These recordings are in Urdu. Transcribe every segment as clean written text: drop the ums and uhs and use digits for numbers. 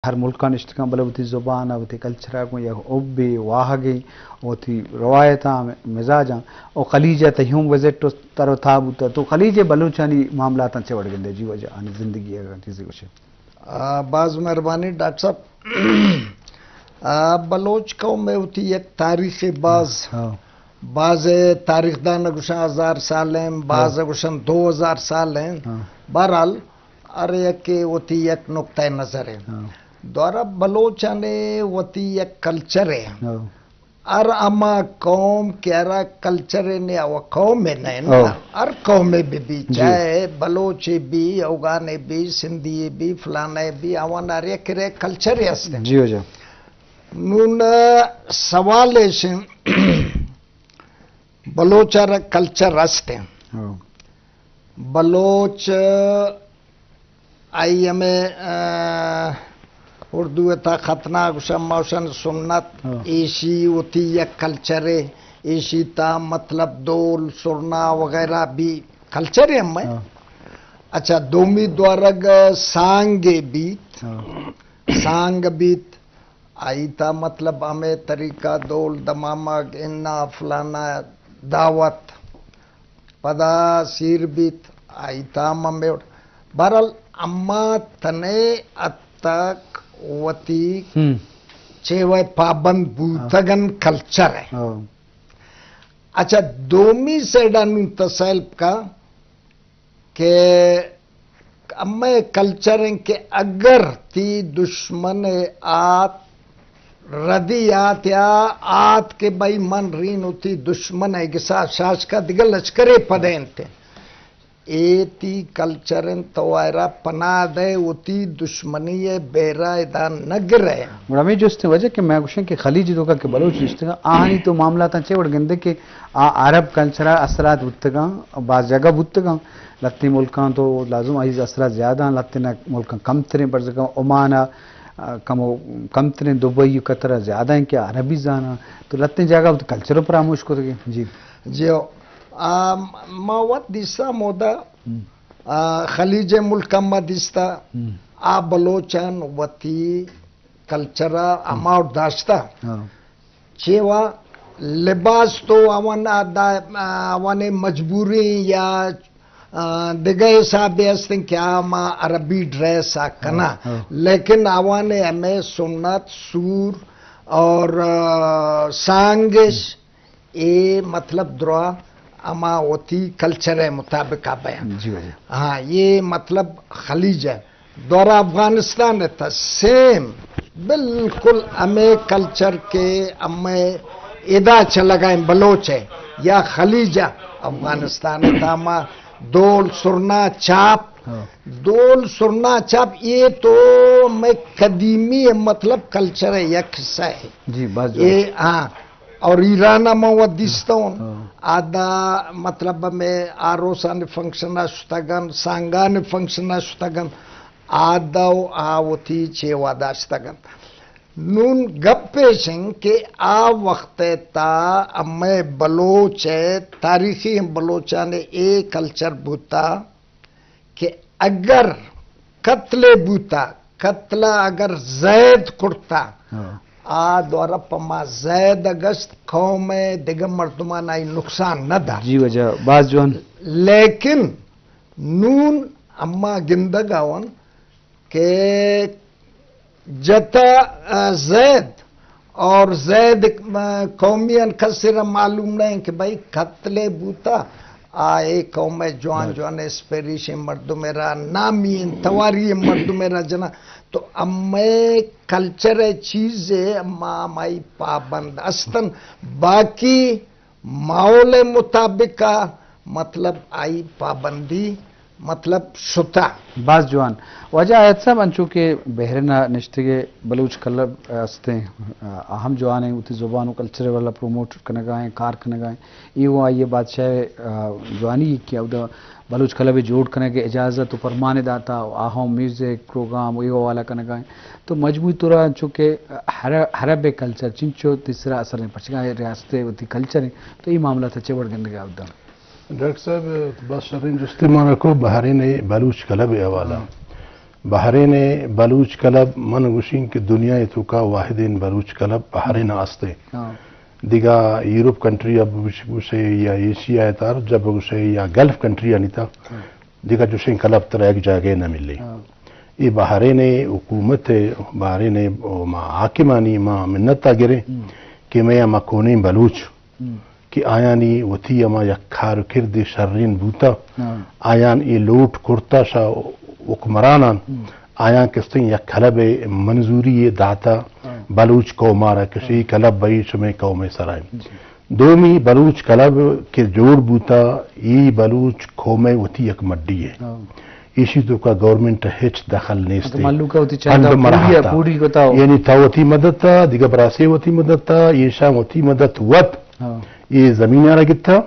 ہر ملک کا نشتگاں بلے وتی زبان وتی کلچر کو یا اوبی واہگی وتی روایتاں مزاجاں او خلیج تہم وزٹ تر تھا تو خلیج بلوچانی معاملات چوڑ گندے جی وجہ ان زندگی چیزیں کچھ بعض مہربانی ڈاکٹر صاحب بلوچ قوم میں ہوتی ایک تاریخ بعض تاریخ دان گشن 1000 سال ہیں بعض گشن 2000 سال ہیں بہرحال ارے کہ ہوتی ایک نقطۂ نظر ہے دورہ بلوچانے وتی ایک کلچر ہے ار اما قوم کہرا کلچر نے او قوم میں نہیں نا ہر قوم میں بھی چاہے بلوچ بھی اوغانے بھی سندھی بھی فلانے بھی اوان ارے کرے کلچر ہے جی جی نون سوال ہے بلوچ کلچر رستے بلوچ آئی ہمیں اردو تا خطنا گشن موشن سنت ایشی ہوتی یک کلچر ہے ایشی تا مطلب دول سرنا وغیرہ بھی کلچر ہے ہمیں اچھا دومی دوارگ سانگ بیت آئی تا مطلب ہمیں طریقہ دول دمامگ انا فلانا دعوت پدا سیر بیت آئی تا ہمیں بہرحال اما تنے اتک وتی چیوے پابند بوتگن کلچر ہے اچھا دومی سیڈان تسائل کا کہ اما کلچر ہیں کہ اگر تی دشمن آت ردی آت یا آت کے بھائی من رین ہوتی دشمن ہے گسا شاش کا دگل لشکرے پدین تھے ایتی کلچرن توائرہ پناہ دے ہوتی دشمنی بیرہ ادان نگر ہے مرمی جو اس نے وجہ کہ میں گوشن کہ خلیجی دوکا کہ بلوچ رشتگاں آہنی تو معاملاتا چھے وڑ گندے کہ عرب کلچرہ اثرات بودتگاں بعض جگہ بودتگاں لتی ملکان تو لازم آئیز اثرات زیادہ ہیں لتی ملکان کم ترین برزگاں عمانہ کم ترین دبئی قطرہ زیادہ ہیں کہ عربی زانا تو لتی جگہ کلچروں پر آموش کو دیں جی جی مواد دیستا مودا خلیج ملک ما دیستا بلوچان وتی کلچرہ اماؤ داشتا چیوا لباس تو آوانے مجبوری یا دگئے صاحب ہستیں کہ آما عربی ڈریس آکنا لیکن آوانے ہمیں سنت سور اور سانگش اے مطلب دروا اما ہوتی کلچر ہے مطابق بیان ہاں یہ مطلب خلیج ہے دورہ افغانستان تھا سیم بالکل ہمیں کلچر کے ہمیں ادا چلا گئے بلوچ ہے یا خلیج ہے افغانستان تھا ہما دول سرنا چاپ یہ تو میں قدیمی مطلب کلچر ہے یک حصہ ہے جی یہ ہاں اور ایران مواد دیستا ہوں آدھا مطلب میں آروسان فنکشن اشتگن سانگان فنکشن اشتگن آدھا آوتی چیوہ داشتگن نون گپ پیشن کہ وقت تا امی بلوچ ہے تاریخی بلوچانے ایک کلچر بوتا کہ اگر قتل بوتا قتل اگر زید کرتا دوارا پما زید اگست قوم دیگر مردمان آئی نقصان نہ دا جی وجہ بعض جو لیکن نون اما گندگاون کہ جتا زید اور زید قومیان کسر معلوم نہیں کہ بھائی قتل بوتا آئے قوم جوان اسپیریش مردو میرا نامی تواری مردو میرا جنا تو امی کلچر چیز ہے اما مائی پابند استن باقی ماحول مطابق مطلب آئی پابندی مطلب شتا بعض جوان وجہ آیت صاحب انچو کہ بحرنا نشتگے بلوچ کلب استے اہم جوان ہیں اتی زبان و کلچر والا پروموٹ کرنے گائیں کار کرنے گائیں یہ وہ آئیے بادشاہ جوانی کیا بلوچ کلب جوڑ کرنے کے اجازت پرمانے داتا آہم میوزک پروگرام یہ والا کرنے گائیں تو مجموعی طور چونکہ حرب کلچر چنچو تیسرا اثر نہیں پچھگا ریاستیں اتی کلچر ہیں تو یہ معاملہ تھا چوڑ گندگی آبدہ ڈاکٹر صاحب بس شرین جستی مانا کو بحرین بلوچ کلب حوالہ بحرین بلوچ کلب من گوشین کہ دنیا تو کا واحدین بلوچ کلب بحرین آستے دیگا یورپ کنٹری اب گوشے یا ایشیا تار جب گوشے یا گلف کنٹری انیتا دیگا جوشین کلب تر ایک جگہ نہ ملی یہ بحرین حکومت بحرین ما حاکمانی ما منتا گرے کہ میں ما کونی بلوچ کہ آیانی وتی اما یک کار کرد شرین بوتا آیان ای لوٹ کرتا شا حکمرانان آیان کستن یک کلب منظوری داتا بلوچ قومارا کشی کلب بئی شمی قوم سرائم دومی بلوچ کلب کے جوڑ بوتا ای بلوچ قوم وتی یک مڈی ہے اسی تو کا گورنمنٹ ہچ دخل نیستے یعنی تا وتی مدد تا دیگا براسے وتی مدد تا یہ شام وتی مدد وط یہ زمین آرہ گتا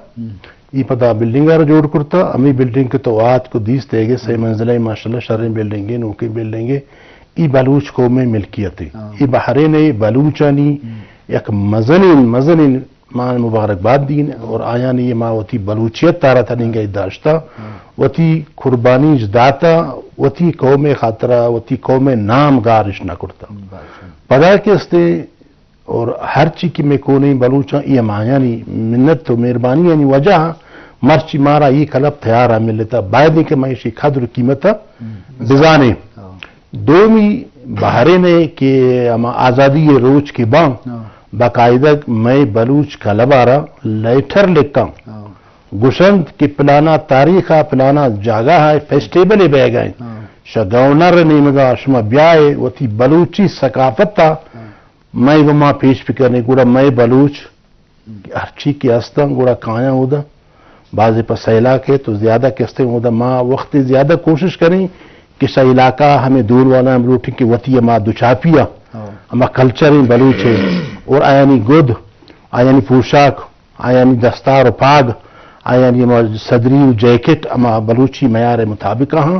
یہ پتا بلڈنگ آرہ جوڑ کرتا امی بلڈنگ کے تو آت کو دیس دے گے 6 منزلہ ماشاءاللہ شرین بلڈنگیں نوکی بلڈنگیں ای بلوچ قوم ملکیتی ای بحرین بلوچانی یک مزنین مان مبارکباد دین اور آیانی یہ ماں بلوچیت تارا تھا ننگا داشتا وتی قربانی جداتا وتی قوم خاطرہ وتی قوم نام گارش نہ کرتا پدا کے استے اور ہر چیز کی میں کونے بلوچاں یہ مایانی منت تو مہربانی یعنی وجہ مرچی مارا یہ کلب تیارا ملتا باید کہ معیشی قدر قیمت بزانے دومی بحرینے کہ اما آزادی روچ کے بان باقاعدہ میں بلوچ کلب آرہ لیٹر لکھتا گشند کی پلانا تاریخہ پلانا جاگہ ہے فیسٹیبل بے گئے شگونر نیمگا شما بیائے وتی بلوچی ثقافت تا میں وما پیش پکرنے گوڑا میں بلوچ ہرچی کی ہستن گوڑا کھایا ہودا بعض پس علاقے تو زیادہ کستے ہودا ماں وقت زیادہ کوشش کریں کہ سا علاقہ ہمیں دور والا ہم روٹی کی وطی ماں دچاپیا ہما کلچر بلوچ ہے اور آیانی گد آیانی پوشاک آیانی دستار و پاگ آیانی صدری و جیکٹ اما بلوچی معیار مطابق ہاں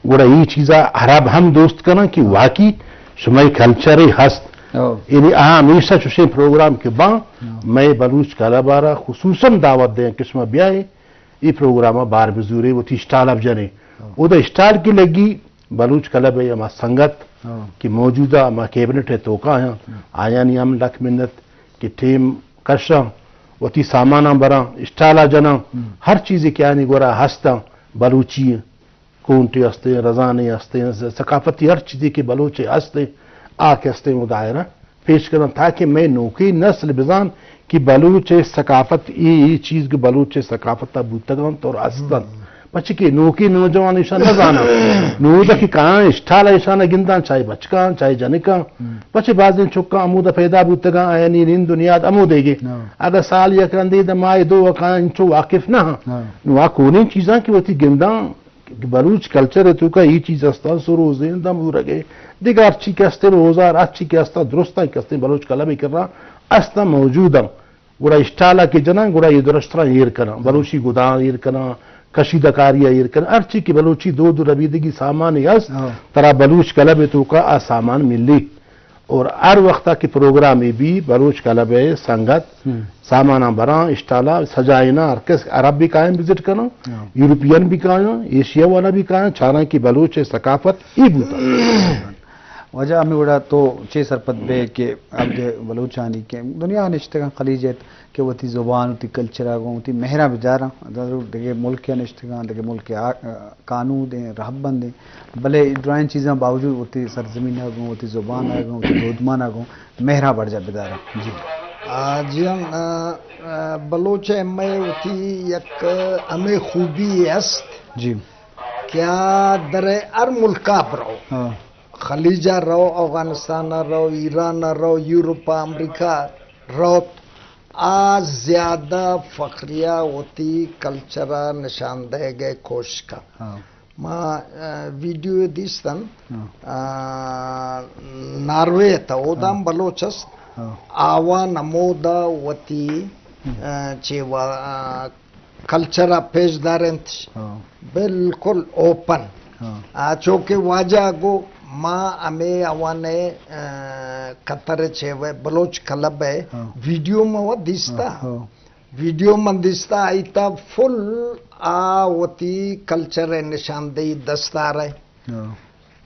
گوڑا یہ چیزا عرب ہم دوست کرنا کہ واقعی شمائی کلچر ہست یعنی ہمیشہ چوشے پروگرام کے بعد میں بلوچ کلبارہ خصوصاً دعوت دیں قسمہ بیائے یہ پروگرام بار بزورے وہ تھی اسٹال اب جنے وہ دا اسٹال کی لگی بلوچ کلب ہے اما سنگت کی موجودہ اما کیبنٹ ہے توقع ہیں آیانی ہم لکھ منت کی ٹیم کرشاں وہ تھی سامانہ برا اسٹالا جنا ہر چیزیں کیا نہیں گورا ہستا بلوچی کونٹی ہستے رضانے ہستے ثقافتی ہر چیزیں کے بلوچے ہستے آکے ہستے مدائرہ پیش کرنا تاکہ میں نوکی نسل بزان کی بلوچ ثقافت یہ چیز کے بلوچ ثقافت بوتگان تو ہستن بچے کی نوکی نوجوان ایشان نہ جانا نودا کی کہاں اسٹالا ایشانہ گندان چاہے بچکان چاہے جنکان بچے بعض چکا امودہ پیدا بوتگان یعنی نین دنیاد امودے گے اگر سال یک رندید مائے دو وقان انچو واقف نہ نوا کونی چیزاں کی وتی گندان بلوچ کلچر ہے تو کا یہ چیز استا سروز دم دور گئے دیگر اچھی کہستے روزار اچھی کہستا درستہ کہستے بلوچ کلب کر رہا استا موجودا گوڑا اسٹالا کے جنا گوڑا یہ درسترہ ایر کرنا بلوچی گدان ایر کرنا کشیدہ کاریہ ایر کرنا ارچی کی بلوچی دو ربیدگی سامان یس ترا بلوچ کلب تو کا سامان ملی اور ہر وقت کی پروگرام بھی بلوچ کلب سنگت سامانہ برا اسٹالا سجائنا عرب بھی قائم وزٹ کرنا یورپین بھی قائم ایشیا والا بھی قائم چارہ کی بلوچ ثقافت ای بوتا وجہ ہمیں بڑا تو چھ سرپت بے کہ اب بلوچانی کے دنیا نشتگاں خلیجت کہ وہ تی زبان تی کلچر آگوں تی مہرہ بجارہ دیکھے ملک نشتگاں دیکھے ملک قانون دیں رہبن دیں بلے ڈرائن چیزاں باوجود وہ تی سرزمین آگوں وہ تی زبان آگوں وہ تی دودمان آگوں مہرہ بڑھ جا بدارہ جی جیان بلوچ میں ہوتی یک ہمیں خوبی است جی کیا در ار ملکہ برو خلیجہ رو افغانستان رو ایران رو یورپ امریکہ رو زیادہ فخریہ ہوتی کلچرہ نشاندہ گئے کوشش کا ما ویڈیو دیستن ناروے تا اودام بلوچست آوا نمودا وتی چیوا کلچرہ پیش دارنت بالکل اوپن چونکہ واجہ گو ما ہمیں اوانے قطر چھوے بلوچ کلب ہے ویڈیو میں وہ دیستا ویڈیو میں دیستا آئیتا فل آوتی کلچر نشاندہی دستار ہے